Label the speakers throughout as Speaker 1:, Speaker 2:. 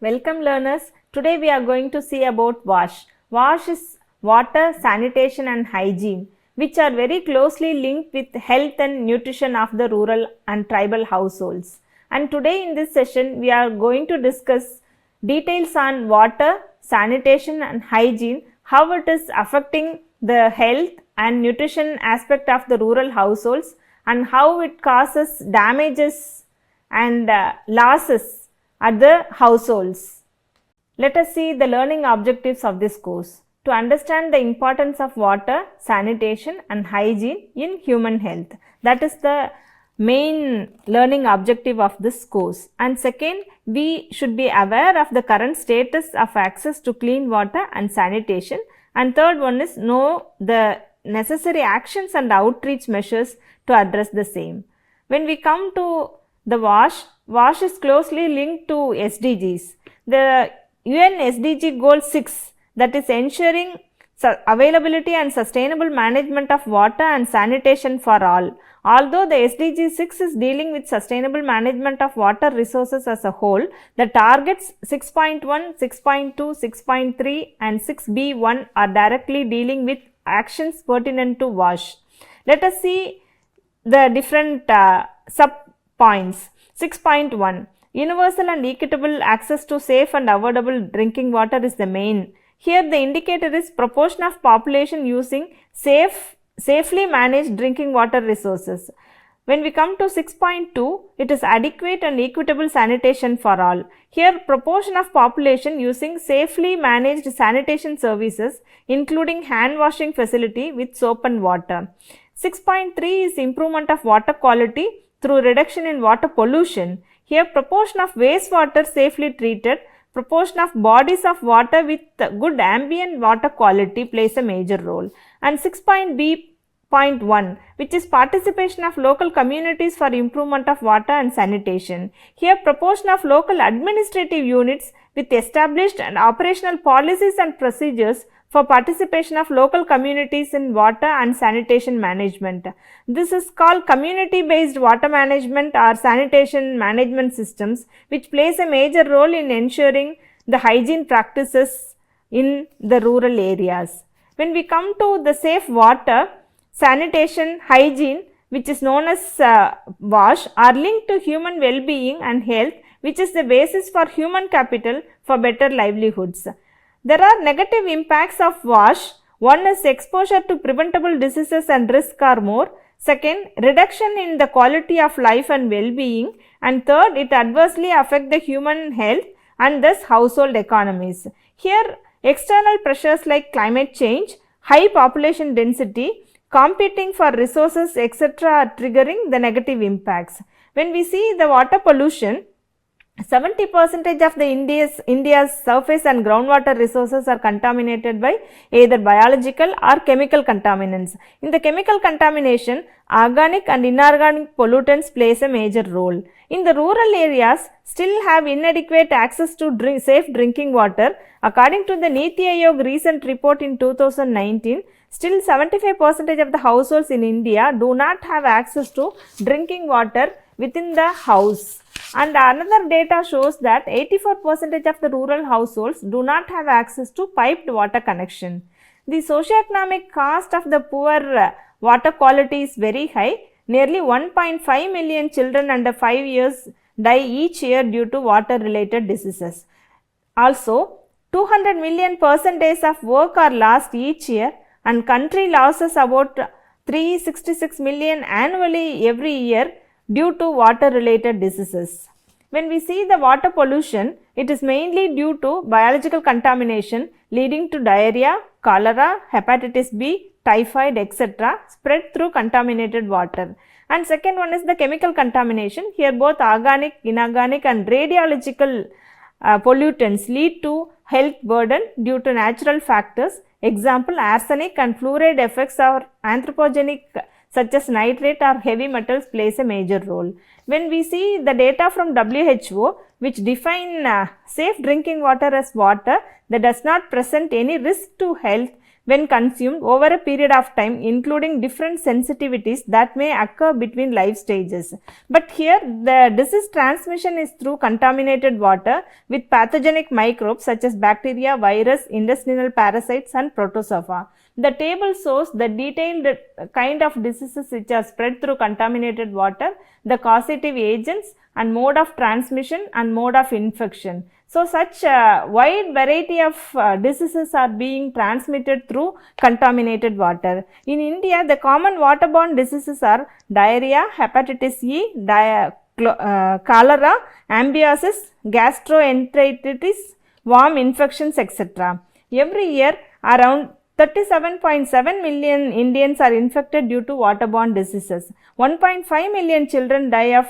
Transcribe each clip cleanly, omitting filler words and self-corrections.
Speaker 1: Welcome learners. Today we are going to see about WASH. WASH is water, sanitation and hygiene, which are very closely linked with health and nutrition of the rural and tribal households. And today in this session we are going to discuss details on water, sanitation and hygiene, how it is affecting the health and nutrition aspect of the rural households and how it causes damages and losses at the households. Let us see the learning objectives of this course. To understand the importance of water, sanitation and hygiene in human health. That is the main learning objective of this course. And second, we should be aware of the current status of access to clean water and sanitation. And third one is know the necessary actions and outreach measures to address the same. When we come to the WASH is closely linked to SDGs. The UN SDG goal 6, that is ensuring availability and sustainable management of water and sanitation for all. Although the SDG 6 is dealing with sustainable management of water resources as a whole, the targets 6.1, 6.2, 6.3 and 6B1 are directly dealing with actions pertinent to WASH. Let us see the different sub points. 6.1 Universal and equitable access to safe and affordable drinking water is the main. Here the indicator is proportion of population using safely managed drinking water resources. When we come to 6.2, it is adequate and equitable sanitation for all. Here proportion of population using safely managed sanitation services including hand washing facility with soap and water. 6.3 is improvement of water quality through reduction in water pollution. Here proportion of wastewater safely treated, proportion of bodies of water with good ambient water quality plays a major role. And 6.B.1, which is participation of local communities for improvement of water and sanitation. Here proportion of local administrative units with established and operational policies and procedures for participation of local communities in water and sanitation management. This is called community-based water management or sanitation management systems, which plays a major role in ensuring the hygiene practices in the rural areas. When we come to the safe water, sanitation, hygiene, which is known as WASH, are linked to human well-being and health, which is the basis for human capital for better livelihoods. There are negative impacts of WASH. One is exposure to preventable diseases and risk are more. Second, reduction in the quality of life and well-being. And third, it adversely affects the human health and thus household economies. Here, external pressures like climate change, high population density, competing for resources, etc. are triggering the negative impacts. When we see the water pollution, 70% of the India's surface and groundwater resources are contaminated by either biological or chemical contaminants. In the chemical contamination, organic and inorganic pollutants plays a major role. In the rural areas, still have inadequate access to safe drinking water. According to the Niti Aayog recent report in 2019, still 75% of the households in India do not have access to drinking water within the house. And another data shows that 84% of the rural households do not have access to piped water connection. The socioeconomic cost of the poor water quality is very high. Nearly 1.5 million children under 5 years die each year due to water related diseases. Also, 200 million person days of work are lost each year and country loses about 366 million annually every year due to water related diseases. When we see the water pollution, it is mainly due to biological contamination leading to diarrhea, cholera, hepatitis B, typhoid, etc. spread through contaminated water. And second one is the chemical contamination. Here both organic, inorganic and radiological pollutants lead to health burden due to natural factors. Example, arsenic and fluoride effects are anthropogenic such as nitrate or heavy metals plays a major role. When we see the data from WHO, which define safe drinking water as water that does not present any risk to health when consumed over a period of time, including different sensitivities that may occur between life stages. But here the disease transmission is through contaminated water with pathogenic microbes such as bacteria, virus, intestinal parasites and protozoa. The table shows the detailed kind of diseases which are spread through contaminated water, the causative agents and mode of transmission and mode of infection. So, such a wide variety of diseases are being transmitted through contaminated water. In India, the common waterborne diseases are diarrhea, hepatitis E, cholera, amebiosis, gastroenteritis, worm infections, etc. Every year, around 37.7 million Indians are infected due to waterborne diseases. 1.5 million children die of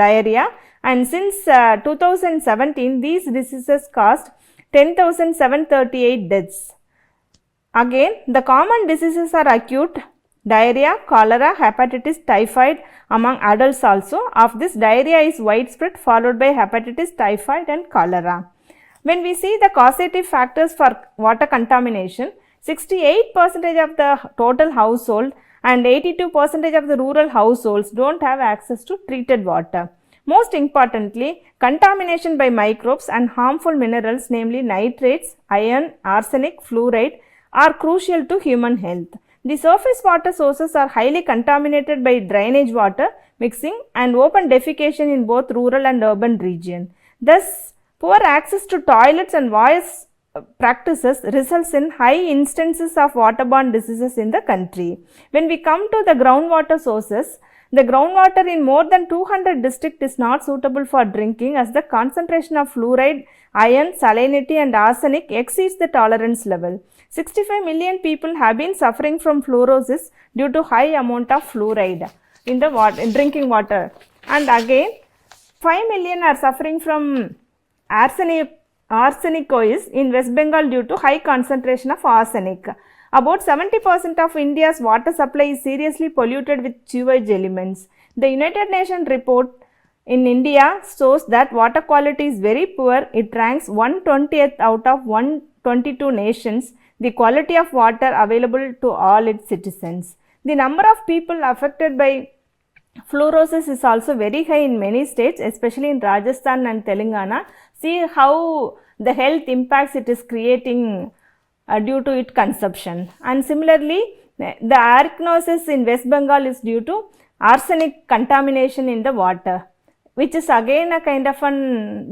Speaker 1: diarrhea, and since 2017 these diseases caused 10,738 deaths. Again, the common diseases are acute diarrhea, cholera, hepatitis, typhoid among adults also. Of this, diarrhea is widespread, followed by hepatitis, typhoid and cholera. When we see the causative factors for water contamination, 68% of the total household and 82% of the rural households don't have access to treated water. Most importantly, contamination by microbes and harmful minerals, namely nitrates, iron, arsenic, fluoride, are crucial to human health. The surface water sources are highly contaminated by drainage water mixing and open defecation in both rural and urban region. Thus, poor access to toilets and wash practices results in high instances of waterborne diseases in the country. When we come to the groundwater sources, the groundwater in more than 200 districts is not suitable for drinking as the concentration of fluoride, iron, salinity and arsenic exceeds the tolerance level. 65 million people have been suffering from fluorosis due to high amount of fluoride in the in drinking water, and again 5 million are suffering from arsenicosis in West Bengal due to high concentration of arsenic. About 70% of India's water supply is seriously polluted with sewage elements. The United Nations report in India shows that water quality is very poor. It ranks 120th out of 122 nations, the quality of water available to all its citizens. The number of people affected by fluorosis is also very high in many states, especially in Rajasthan and Telangana. See how the health impacts it is creating due to its consumption. And similarly, the arachnosis in West Bengal is due to arsenic contamination in the water, which is again a kind of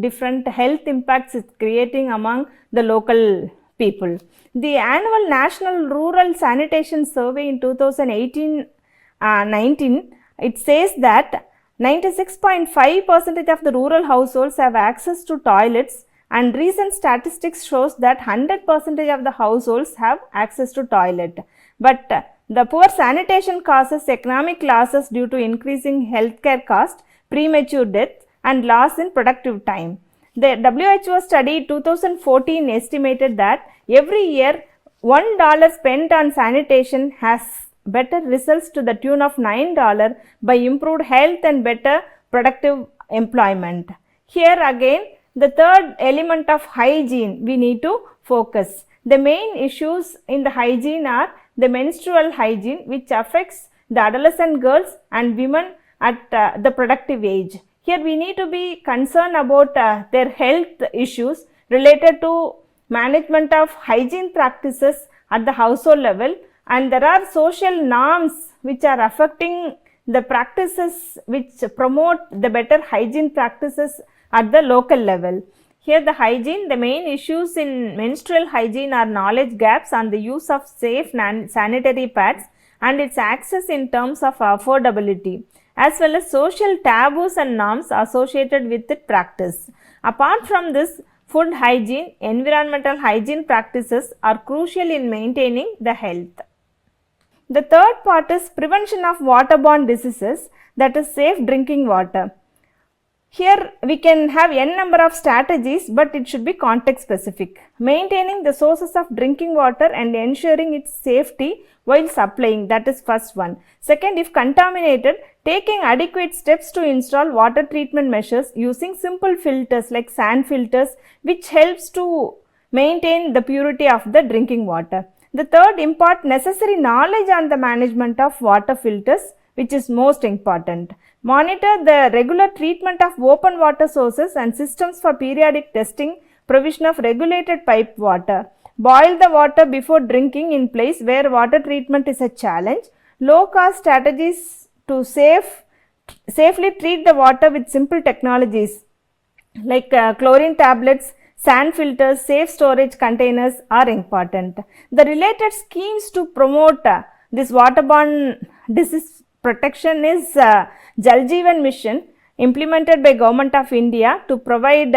Speaker 1: different health impacts it's creating among the local people. The annual National Rural Sanitation Survey in 2018-19, it says that 96.5% of the rural households have access to toilets, and recent statistics shows that 100% of the households have access to toilet. But the poor sanitation causes economic losses due to increasing healthcare cost, premature death and loss in productive time. The WHO study 2014 estimated that every year $1 spent on sanitation has better results to the tune of $9 by improved health and better productive employment. Here again, the third element of hygiene we need to focus. The main issues in the hygiene are the menstrual hygiene, which affects the adolescent girls and women at the productive age. Here we need to be concerned about their health issues related to management of hygiene practices at the household level, and there are social norms which are affecting the practices which promote the better hygiene practices at the local level. Here the hygiene, the main issues in menstrual hygiene are knowledge gaps on the use of safe sanitary pads and its access in terms of affordability, as well as social taboos and norms associated with its practice. Apart from this, food hygiene, environmental hygiene practices are crucial in maintaining the health. The third part is prevention of waterborne diseases, that is safe drinking water. Here we can have n number of strategies, but it should be context specific. Maintaining the sources of drinking water and ensuring its safety while supplying, that is first one. Second, if contaminated, taking adequate steps to install water treatment measures using simple filters like sand filters, which helps to maintain the purity of the drinking water. The third, impart necessary knowledge on the management of water filters, which is most important. Monitor the regular treatment of open water sources and systems for periodic testing, provision of regulated pipe water. Boil the water before drinking in place where water treatment is a challenge. Low cost strategies to safely treat the water with simple technologies like chlorine tablets, sand filters, safe storage containers are important. The related schemes to promote this waterborne disease protection is Jal Jeevan Mission, implemented by Government of India to provide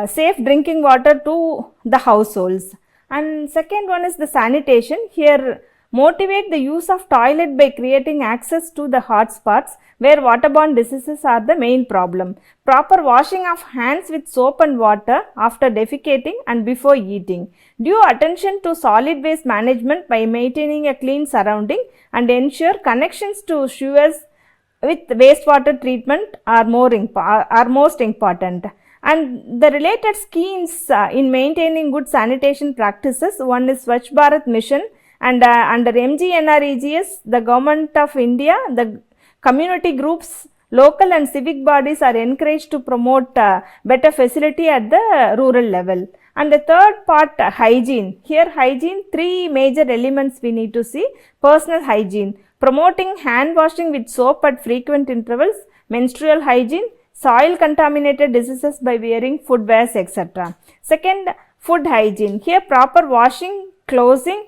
Speaker 1: safe drinking water to the households. And second one is the sanitation. Here, motivate the use of toilet by creating access to the hotspots where waterborne diseases are the main problem. Proper washing of hands with soap and water after defecating and before eating. Due attention to solid waste management by maintaining a clean surrounding and ensure connections to sewers with wastewater treatment are most important. And the related schemes in maintaining good sanitation practices, one is Swachh Bharat Mission, and under MGNREGS, the Government of India, the community groups, local and civic bodies are encouraged to promote better facility at the rural level. And the third part, hygiene. Here hygiene, three major elements we need to see. Personal hygiene, promoting hand washing with soap at frequent intervals, menstrual hygiene, soil contaminated diseases by wearing footwears, etc. Second, food hygiene. Here proper washing, clothing,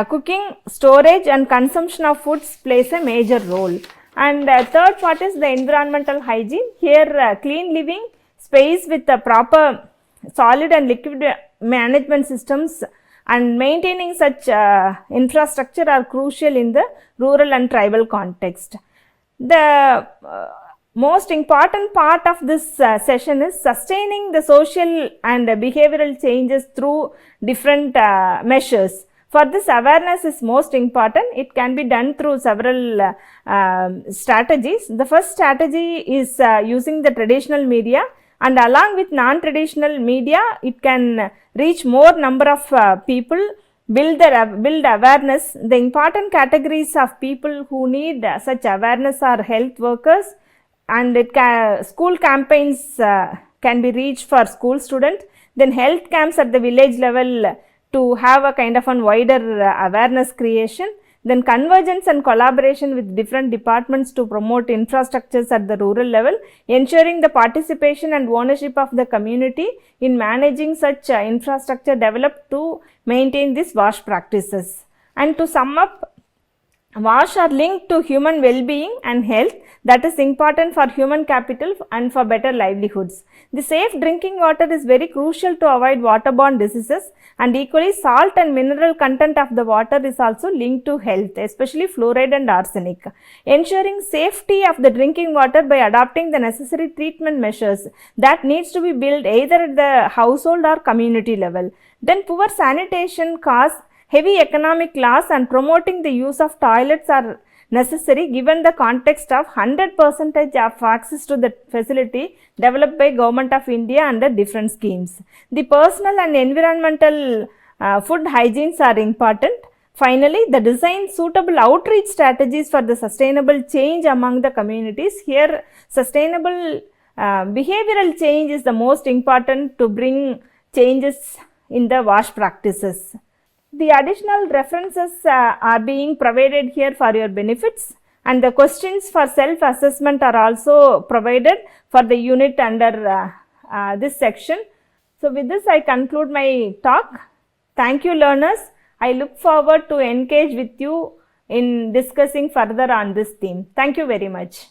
Speaker 1: cooking, storage and consumption of foods plays a major role. And third part is the environmental hygiene. Here clean living, space with the proper solid and liquid management systems and maintaining such infrastructure are crucial in the rural and tribal context. The most important part of this session is sustaining the social and behavioral changes through different measures. For this, awareness is most important. It can be done through several strategies. The first strategy is using the traditional media, and along with non-traditional media, it can reach more number of people, build awareness. The important categories of people who need such awareness are health workers, and school campaigns can be reached for school students, then health camps at the village level to have a kind of a wider awareness creation, then convergence and collaboration with different departments to promote infrastructures at the rural level, ensuring the participation and ownership of the community in managing such infrastructure developed to maintain these WASH practices. And to sum up, WASH are linked to human well-being and health, that is important for human capital and for better livelihoods. The safe drinking water is very crucial to avoid waterborne diseases, and equally salt and mineral content of the water is also linked to health, especially fluoride and arsenic. Ensuring safety of the drinking water by adopting the necessary treatment measures that needs to be built either at the household or community level. Then poor sanitation cause heavy economic loss, and promoting the use of toilets are necessary given the context of 100% of access to the facility developed by Government of India under different schemes. The personal and environmental food hygienes are important. Finally, the design suitable outreach strategies for the sustainable change among the communities. Here, sustainable behavioral change is the most important to bring changes in the WASH practices. The additional references are being provided here for your benefits, and the questions for self-assessment are also provided for the unit under this section. So, with this I conclude my talk. Thank you, learners. I look forward to engage with you in discussing further on this theme. Thank you very much.